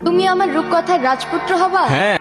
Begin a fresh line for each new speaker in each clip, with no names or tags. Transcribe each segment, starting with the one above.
তুমি আমার রূপকথার রাজপুত্র হবা?
হ্যাঁ।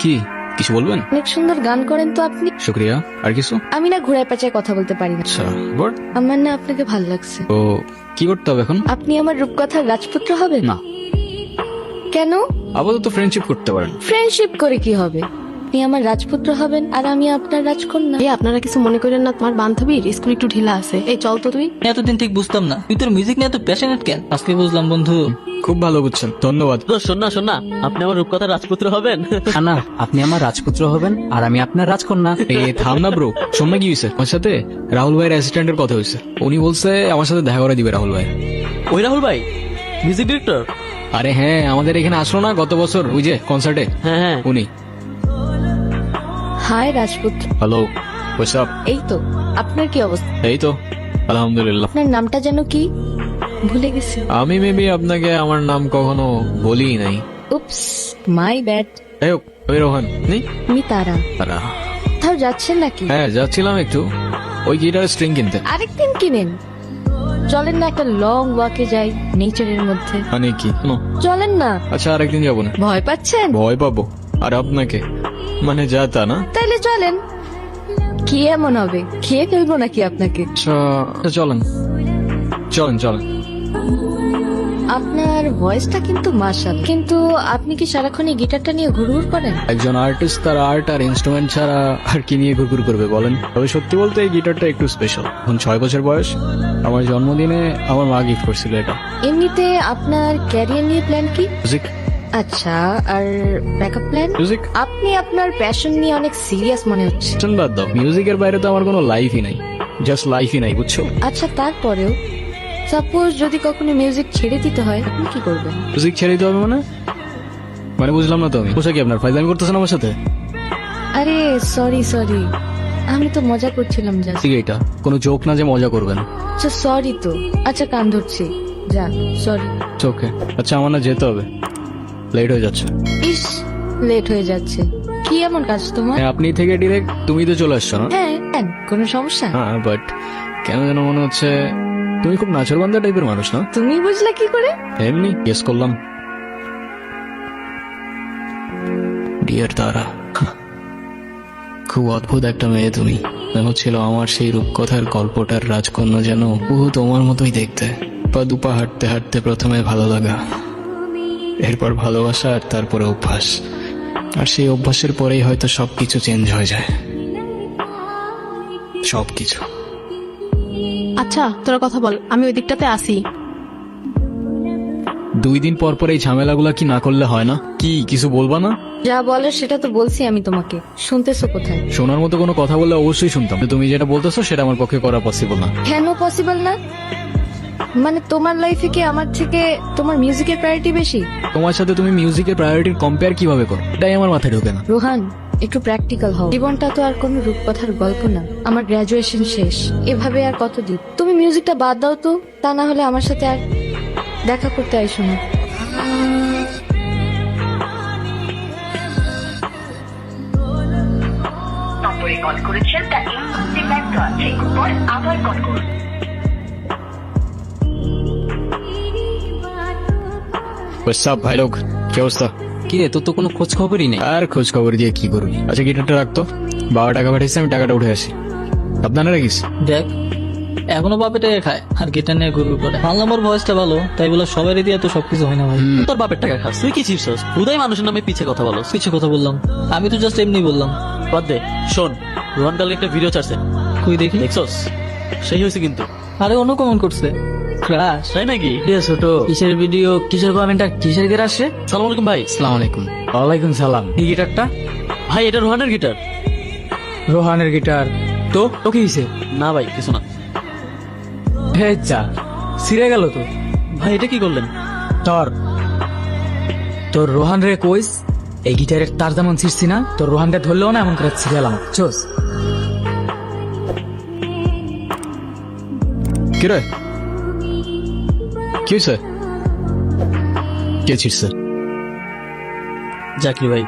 কি কিছু বলবেন?
অনেক সুন্দর গান করেন তো আপনি।
শুক্রিয়া। আর কিছু?
আমি না ঘোড়ায় পেঁচায় কথা বলতে পারি না।
আচ্ছা বল।
আমার না আপনাকে ভালো লাগছে।
তো কি করতে হবে এখন?
আপনি আমার রূপকথার রাজপুত্র হবেন?
না,
কেন?
আপাতত ফ্রেন্ডশিপ করতে পারেন।
ফ্রেন্ডশিপ করে কি হবে? আপনি আমার রাজপুত্র হবেন আর আমি আপনার রাজকন্যা।
এই আপনারা কিছু মনে করেন না, তোমার বান্ধবীর স্কুল একটু ঢিলা আছে। এই চল তো তুই।
এতদিন ঠিক বুঝতাম না তুই তোর মিউজিক নিয়ে এত প্যাশনেট কেন, আজকে বুঝলাম বন্ধু।
খুব ভালো বুঝছেন, ধন্যবাদ।
তো শোন না আপনি আমার রূপকথার রাজপুত্র হবেন।
না, আপনি আমার রাজপুত্র হবেন আর আমি আপনার রাজকন্যা।
এ থাম না ব্রো, শোন না কি হয়েছে আমার সাথে। রাহুল ভাইয়ের অ্যাসিস্ট্যান্টের কথা হয়েছে, উনি বলছে আমার সাথে দেখা করে দিবে রাহুল ভাই।
ওই রাহুল ভাই মিউজিক ডিরেক্টর?
আরে হ্যাঁ, আমাদের এখানে আসলো না গত বছর ওই যে কনসার্টে,
হ্যাঁ
উনি।
হাই রাজপুত্র।
Hello, what's up?
এই তো, আপনার কি অবস্থা?
এই তো আলহামদুলিল্লাহ।
আপনার নামটা যেন কি? ভুলে গেছি।
আমি মেবি আপনাকে আমার নাম কখনো বলি নাই।
উপস, মাই ব্যাড।
যাই হোক, ওই রোহান নেই।
আমি তারা।
তারা?
কোথাও যাচ্ছেন নাকি?
হ্যাঁ যাচ্ছিলাম একটু ওই গিটার স্ট্রিং কিনতে।
আরেকদিন কিনেন। চলেন না একটা লং ওয়াকে যাই নেচারের মধ্যে।
মানে কি? নো।
চলেন না।
আচ্ছা আরেকদিন যাবো না।
ভয় পাচ্ছেন?
ভয় পাবো? আর আপনাকে মানে যা তা না।
তাইলে চলেন। কি এমন হবে, খেয়ে ফেলবো নাকি আপনাকে?
আচ্ছা চলেন চলেন চলেন।
আপনার ভয়েসটা কিন্তু মাশাআল্লাহ, কিন্তু আপনি কি সারাক্ষণ এই গিটারটা নিয়ে ঘুরঘুর করেন?
একজন আর্টিস্ট তার আর্ট আর ইনস্ট্রুমেন্ট ছাড়া আর কি নিয়ে ঘুরঘুর করবে বলেন? তবে সত্যি বলতে এই গিটারটা একটু স্পেশাল। এখন 6 বছর বয়স, আমার জন্মদিনে আমার মা গিফট করছিল এটা।
এমনিতে আপনার ক্যারিয়ার নিয়ে প্ল্যান কি?
মিউজিক।
আচ্ছা, আর ব্যাকআপ প্ল্যান?
মিউজিক
আপনি আপনার প্যাশন নিয়ে অনেক সিরিয়াস মনে হচ্ছে।
বাদ দাও, মিউজিকের বাইরে তো আমার কোনো লাইফই নাই, জাস্ট লাইফই নাই, বুঝছো?
আচ্ছা, তারপরেও সাপোজ যদি কখনো মিউজিক ছেড়ে দিতে হয়, আপনি কি করবেন?
মিউজিক ছেড়ে দিতে হবে মানে? মানে বুঝলাম না তো আমি। পোশাক কি আপনার ফাইজলামি করতেছেন আমার সাথে?
আরে সরি, আমি তো মজা করছিলাম জাস্ট।
ঠিক এটা কোনো জোক না যে মজা করবেন।
আচ্ছা সরি তো, আচ্ছা কান ধরছি, যা সরি।
ওকে আচ্ছা, আমার না যেতে হবে, লেট হয়ে যাচ্ছে।
ইস, লেট হয়ে যাচ্ছে। কি এমন কাজ তোমার?
হ্যাঁ, আপনি থেকে ডিরেক্ট তুমি তো চলে আসছো না?
হ্যাঁ, কোনো সমস্যা?
হ্যাঁ বাট কেন যেন মনে হচ্ছে তুমি খুব নাচরবান্ধা টাইপের মানুষ না?
তুমি বুঝলে কি করে?
এমনি গেস করলাম। ডিয়ার তারা, খুব অদ্ভুত একটা মেয়ে তুমি। মনে হচ্ছিল আমার সেই রূপকথার গল্পটার রাজকন্যা যেন বহু তোমার মতোই দেখতে। পা দুপা হাঁটতে হাঁটতে প্রথমে ভালো লাগা, এরপর ভালোবাসা, আর তারপরে অভ্যাস। আর সেই অভ্যাসের পরেই হয়তো সবকিছু চেঞ্জ হয়ে যায়, সবকিছু।
আচ্ছা তোরা কথা বল, আমি ওই দিকটাতে আসি।
2 দিন পর পর এই ঝামেলাগুলা কি না করলে হয় না? কি কিছু বলবা না?
যা বলার সেটা তো বলছি আমি তোমাকে, শুনতেছো কোথায়?
শোনার মতো কোনো কথা বললে অবশ্যই শুনতাম, কিন্তু তুমি যেটা বলতেছো সেটা আমার পক্ষে করা পসিবল না।
কেন পসিবল না? মানে তোমার লাইফে কি আমার থেকে তোমার মিউজিকের প্রায়োরিটি বেশি?
তোমার সাথে তুমি মিউজিকের প্রায়োরিটির কম্পেয়ার কিভাবে করো, এটাই আমার মাথায় ঢোকে না।
রোহান, একটু প্র্যাকটিক্যাল হও। জীবনটা তো আর কোনো রূপকথার গল্প না। আমার গ্রাজুয়েশন শেষ, এভাবে আর কতদিন? তুমি মিউজিকটা বাদ দাও তো, তা না হলে আমার সাথে আর দেখা করতে আইসো না।
নম্বরে কল করেছেন তা এই মুহূর্তে ব্যস্ত আছে, পর আবার কল করুন।
সব ভাই লোক, কি অবস্থা?
কি রে, তোর তো কোনো খোঁজ খবরই নেই।
আর খোঁজ খবর দিয়ে কি করবি? আচ্ছা গিটারটা রাখতো, বাবা টাকা পাঠিয়েছে, আমি টাকাটা উঠে আসি। আপনারা রাখিস।
দেখ এখনো বাপে টাকা খায় আর গিটার নিয়ে ঘুরঘুর করে। মানলাম ওর ভয়েসটা ভালো, তাই বলে সবারই দিয়ে তো সবকিছু হয় না ভাই।
তোর বাপের টাকা খাস, তুই কি চিপস? হুদাই মানুষের নামে পিছে কথা বলো।
কিছু কথা বললাম, আমি তো জাস্ট এমনি বললাম।
বাদ দে, শোন, রোহান কালকে একটা ভিডিও ছাড়ছে,
কই দেখি।
দেখছস? সেই হয়েছে কিন্তু।
আরে অন্য কমেন্ট করছে, ক্রাশ।
তাই নাকি?
ছোট কিসের ভিডিও, কিসের কমেন্ট, কিসের গের আসছে?
সালাম আলাইকুম ভাই।
আসসালামু আলাইকুম।
ওয়ালাইকুম সালাম। এই গিটারটা?
ভাই এটা রোহানের গিটার।
রোহানের গিটার? তো তো কি হয়েছে?
না ভাই কিছু না।
হে চা, ছিঁড়ে গেল তো।
ভাই এটা কি করলেন?
তোর তোর রোহান রে কইস এই গিটারের তার যেমন ছিঁড়ছি না, তোর রোহানটা ধরলেও না এমন করে ছিঁড়ে এলাম। চোস
কি রে, কি হয়েছে? কে ছিড়ছে?
জাকির ভাই।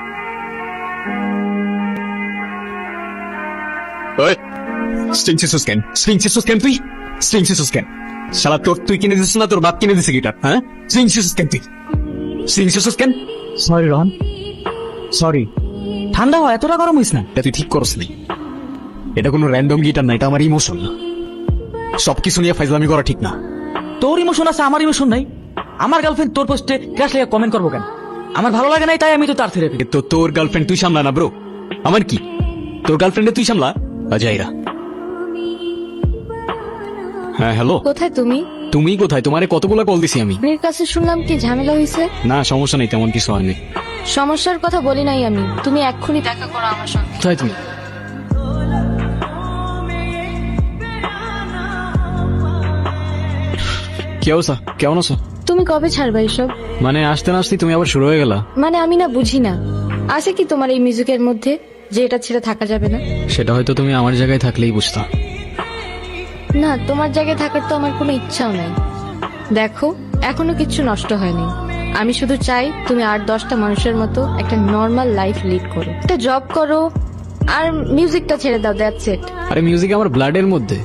ওই স্ট্রিং সিসুস কেন? স্ট্রিং সিসুস কেন তুই? স্ট্রিং সিসুস কেন?
শালা তুই কিনে দিছিস না তোর বাপ কিনে দিছে গিটার? হ্যাঁ সিংসিস কেন তুই সিংসিস কেন?
Sorry Rohan, sorry. ঠান্ডা হয়, এতটা গরম হইস না।
এটা তুই ঠিক করস নি। এটা কোনো র্যান্ডম গিটার না, এটা আমার ইমোশন। সবকিছু নিয়ে ফাইজলামি করা ঠিক না।
তোর ইমোশন আছে, আমার ইমোশন নাই। আমার গার্লফ্রেন্ড তোর পোস্টে ক্রাশ লেগে কমেন্ট করবো কেন? আমার ভালো লাগে নাই, তাই আমি তো তার থেরাপি।
তো তোর গার্লফ্রেন্ড তুই সামলা না ব্রো, আমার কি? তোর গার্লফ্রেন্ডে তুই সামলা। আজাইরা। হ্যাঁ হ্যালো,
কোথায় তুমি?
তুমি কোথায়? তোমারে কতগুলো কল দিছি আমি।
মেয়ের কাছে শুনলাম কি ঝামেলা হয়েছে।
না সমস্যা নেই, তেমন কিছু হয়নি।
সমস্যার কথা বলি নাই আমি, তুমি এক্ষুনি দেখা করো আমার সঙ্গে।
কোথায় তুমি? কি অবস্থা, কেমন আছো?
তুমি কবে ছাড়বা এসব?
মানে আসতে না আসতেই তুমি আবার শুরু হয়ে গেলা।
মানে আমি না বুঝি না, আছে কি তোমার এই মিউজিকের মধ্যে যে এটা ছেড়ে থাকা যাবে না?
সেটা হয়তো তুমি আমার জায়গায় থাকলেই বুঝতা।
না, তোমার জায়গায় থাকার তো আমার কোনো ইচ্ছাও নাই। দেখো, এখনো কিচ্ছু নষ্ট হয়নি। আমি শুধু চাই তুমি 8-10টা মানুষের মতো একটা নর্মাল লাইফ লিড করো, একটা জব করো, আর মিউজিকটা ছেড়ে দাও, দ্যাটস ইট।
আরে মিউজিক আমার ব্লাডের মধ্যে,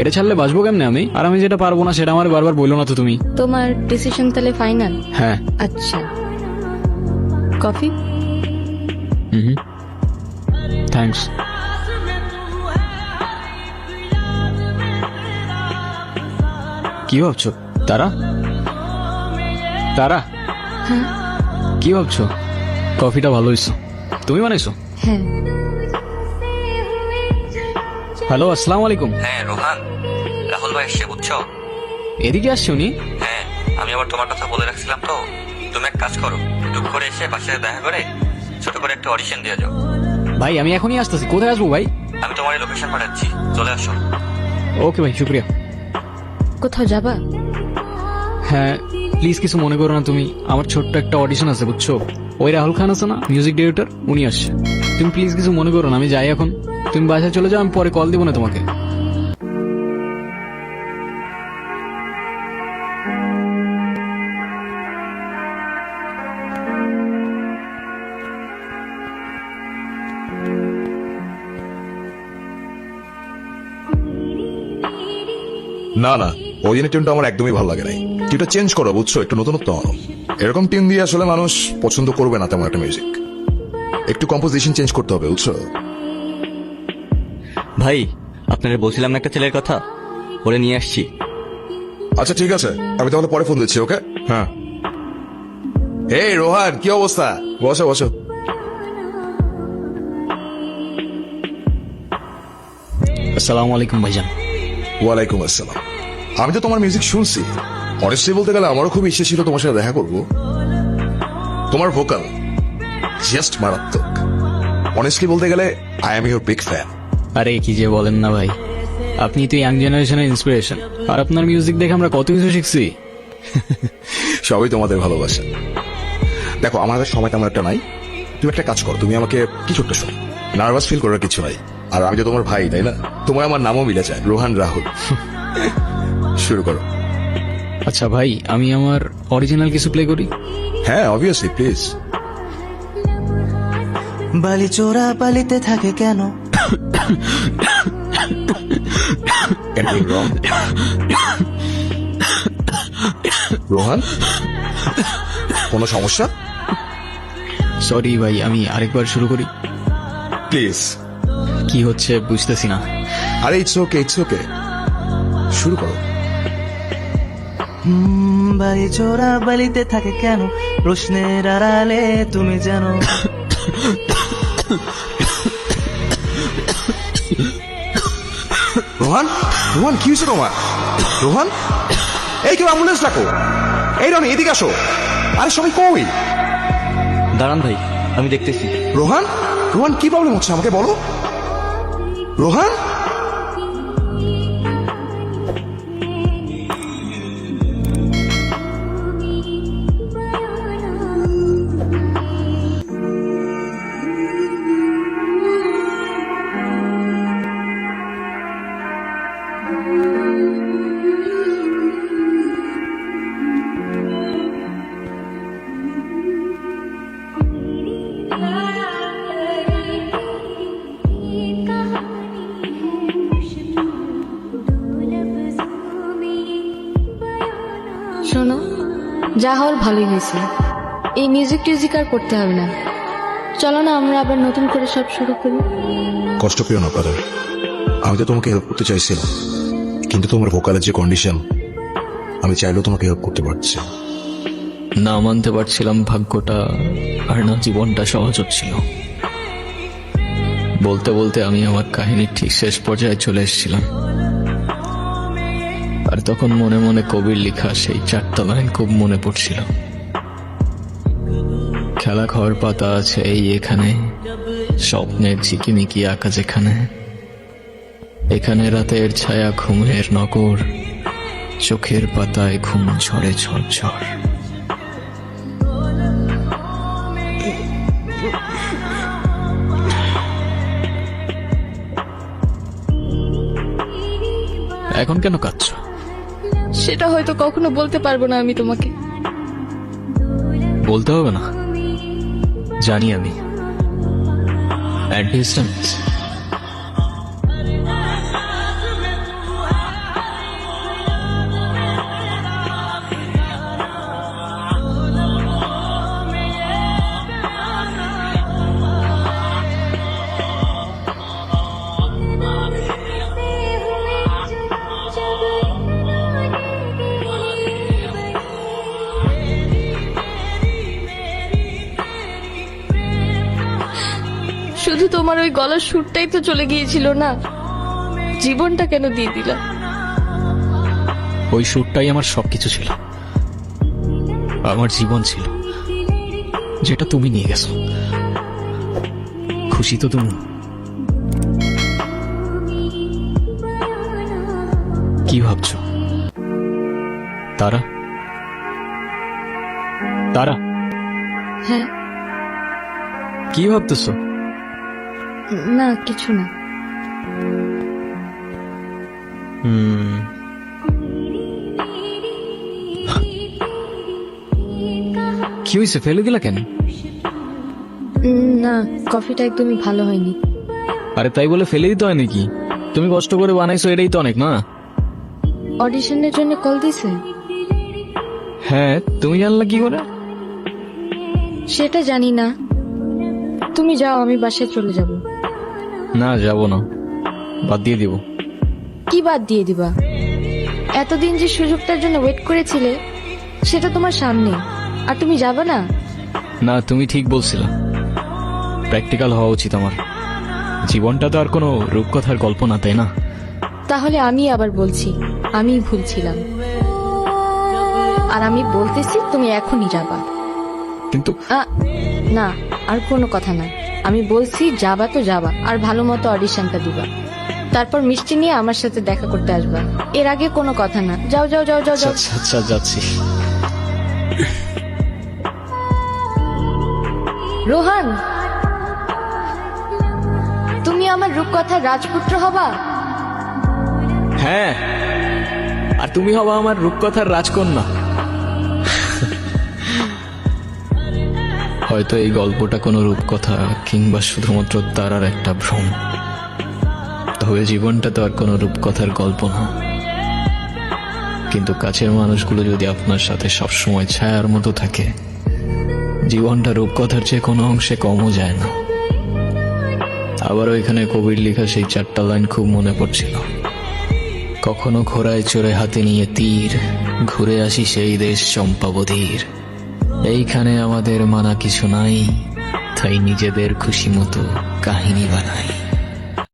এটা ছাড়লে বাঁচবো কেমনে আমি? আর আমি যেটা পারবো না সেটা আমার বারবার বললো না তো তুমি।
তোমার ডিসিশন তাহলে ফাইনাল?
হ্যাঁ।
আচ্ছা, কফি?
হুম, থ্যাঙ্কস। কি ভাবছো? তারা তারা কি ভাবছো? কফিটা ভালো হয়েছে, তুমি বানাইছো?
হ্যাঁ।
হ্যালো, আসসালামু আলাইকুম।
হ্যাঁ রোহান, রাহুল ভাই এসে বুঝছো?
এদিকে আসছে উনি?
হ্যাঁ, আমি আবার তোমার কথা বলে রাখছিলাম তো। তুমি এক কাজ করো, টুক করে এসে বাসায় দেখা করে ছোট করে একটা অডিশন দিয়ে যাও।
ভাই আমি এখনই আসতেছি। কোথায় আসবো ভাই?
আমি তোমার লোকেশন পাঠাচ্ছি, চলে আসো।
ওকে ভাই, শুক্রিয়া।
কোথাও যাবা?
হ্যাঁ প্লিজ কিছু মনে করো না তুমি, আমার ছোট্ট একটা অডিশন আছে বুঝছো। ওই রাহুল খান আছে না মিউজিক ডিরেক্টর, উনি আসছে। তুমি প্লিজ কিছু মনে করো না, আমি যাই এখন। তুমি বাসায় চলে যাও, আমি পরে কল দিব না তোমাকে।
না না, অরিজিনাল টিউনটা আমার একদমই ভালো লাগে নাই। টিউনটা চেঞ্জ করো বুঝছো, একটু নতুনত্ব আনো। এরকম টিউন দিয়ে আসলে মানুষ পছন্দ করবে না তেমন একটা মিউজিক। একটু কম্পোজিশন চেঞ্জ করতে হবে বুঝছো।
ভাই আপনারা বলছিলাম না একটা ছেলের কথা, ওরে নিয়ে আসছি।
আচ্ছা ঠিক আছে, আমি তাহলে পরে ফোন দিচ্ছি। ওকে, হ্যাঁ। এই রোহান, কি অবস্থা? বসো বসো।
আসসালামু আলাইকুম ভাইজান।
ওয়ালাইকুম আসসালাম। আমি তো তোমার মিউজিক শুনছি, অনেস্টলি বলতে গেলে আমারও খুব ইচ্ছে ছিল তোমার সাথে দেখা করব। তোমার ভোকাল জাস্ট মারাত্মক। অনেস্টলি বলতে গেলে I am your big fan.
আরে কি যে বলেন না ভাই, আপনি তো ইয়াং জেনারেশনের ইন্সপিরেশন, আর আপনার মিউজিক দেখে আমরা কত কিছু শিখছি।
সবই তোমাদের ভালোবাসা। দেখো আমাদের সময় তেমন একটা নাই, তুমি একটা কাজ করো, তুমি আমাকে কিছু একটা শোনো। নার্ভাস ফিল করার কিছু নাই, আর আমি তো তোমার ভাই তাই না, তোমার আমার নামও মিলে যায়, রোহান রাহুল। শুরু করো।
আচ্ছা ভাই, আমি আমার অরিজিনাল কিছু প্লে করি?
হ্যাঁ অবভিয়াসলি, প্লিজ।
বালি চোরা বালিতে থাকে কেন?
রোহান, কোনো সমস্যা?
সরি ভাই, আমি আরেকবার শুরু করি
প্লিজ।
কি হচ্ছে বুঝতেছি না।
আরে ইটস ওকে, ইটস ওকে, শুরু করো।
বালি চোরা বালিতে থাকে কেন? প্রশ্নের আড়ালে তুমি জানো।
রোহান, রোহান কি হয়েছে তোমার? রোহান, এই কেউ অ্যাম্বুলেন্স ডাকো। এই রনি এদিকে আসো। আরে সবাই কই?
দাঁড়ান ভাই, আমি দেখতেছি।
রোহান, রোহান কি প্রবলেম হচ্ছে আমাকে বলো। রোহান,
যা হওয়ার ভালোই হয়েছে। এই মিউজিক টিউজিক আর করতে হবে না। চলো না আমরা আবার নতুন করে সব শুরু করি।
কষ্ট পেও না ব্রাদার, আমি তো তোমাকে হেল্প করতে চাইছিলাম, কিন্তু তোমার ভোকালের যে কন্ডিশন, আমি চাইলেও তোমাকে হেল্প করতে পারছি না।
না মানতে পারছিলাম ভাগ্যটা, আর না জীবনটা সহজ হচ্ছিল। বলতে বলতে আমি আমার কাহিনীর ঠিক শেষ পর্যায়ে চলে এসেছিলাম। আর তখন মনে মনে কবির লেখা সেই 4টা লাইন খুব মনে পড়ছিল। খেলা ঘর পাতা আছে এই এখানে, স্বপ্নের ঝিকিমিকি আঁকা যেখানে, এখানে রাতের ছায়া ঘুমের নগর, চোখের পাতায় ঘুম ঝরে ঝরঝর। এখন কেন কাঁদছো?
সেটা হয়তো কখনো বলতে পারবো না আমি তোমাকে।
বলতে হবে না, জানি আমি। At distance.
শুধু তোমার ওই গলার সুরটাই তো চলে গিয়েছিল না, জীবনটা কেন দিয়ে দিলা?
ওই সুরটাই আমার সবকিছু ছিল, আমার জীবন ছিল, যেটা তুমি নিয়ে গেছো। খুশি তো তুমি? কি ভাবছো? তারা তারা
হ্যাঁ।
কি ভাবতেছো?
না কিছু না।
কি হয়েছে, ফেলে দিলা কেন?
না, কফিটা একদমই ভালো হয়নি।
আরে তাই বলে ফেলে দিতে হয় নাকি? তুমি কষ্ট করে বানাইছো, এটাই তো অনেক না?
অডিশনের জন্য কল দিছে?
হ্যাঁ, তুমি জানলা কি করে?
সেটা জানি না, তুমি যাও, আমি বাসায় চলে যাব।
না, যাব না, বাদ দিয়ে দিব।
কি বাদ দিয়ে দিবা? এতদিন যে সুযোগটার জন্য ওয়েট করেছিলে সেটা তোমার সামনে, আর তুমি যাবে না?
না, তুমি ঠিক বলছিলা, প্র্যাকটিক্যাল হওয়া উচিত আমার। জীবনটা তো আর কোনো রূপকথার গল্প না, তাই না?
তাহলে আমি আবার বলছি, আমি ভুল ছিলাম, আর আমি বলতেছি তুমি এখনই যাবা।
কিন্তু
না, আর কোনো কথা না, আমি বলছি যাবা তো যাবা, আর ভালো মতো অডিশনটা দিবা, তারপর মিষ্টি নিয়ে আমার সাথে দেখা করতে আসবা। এর আগে কোনো কথা না। যাও যাও যাও যাও যাও।
আচ্ছা আচ্ছা, যাচ্ছি।
রোহান, তুমি আমার রূপকথার রাজপুত্র হবা।
হ্যাঁ, আর তুমি হবা আমার রূপকথার রাজকন্যা।
হয়তো এই গল্পটা কোনো রূপকথা কিংবা শুধুমাত্র তারার একটা ভ্রম, তবে জীবনটা তো আর কোনো রূপকথার গল্প না। কিন্তু কাছের মানুষগুলো যদি আপনার সাথে সবসময় ছায়ার মতো থাকে, জীবনটা রূপকথার চেয়ে কোনো অংশে কমও যায় না। আবারও এখানে কবির লেখা সেই 4টা লাইন খুব মনে পড়ছিল। কখনো ঘোড়ায় চড়ে হাতে নিয়ে তীর, ঘুরে আসি সেই দেশ চম্পাবতীর। এইখানে আমাদের মানা কিছু নাই, তাই নিজেদের খুশি মতো কাহিনী বানাই।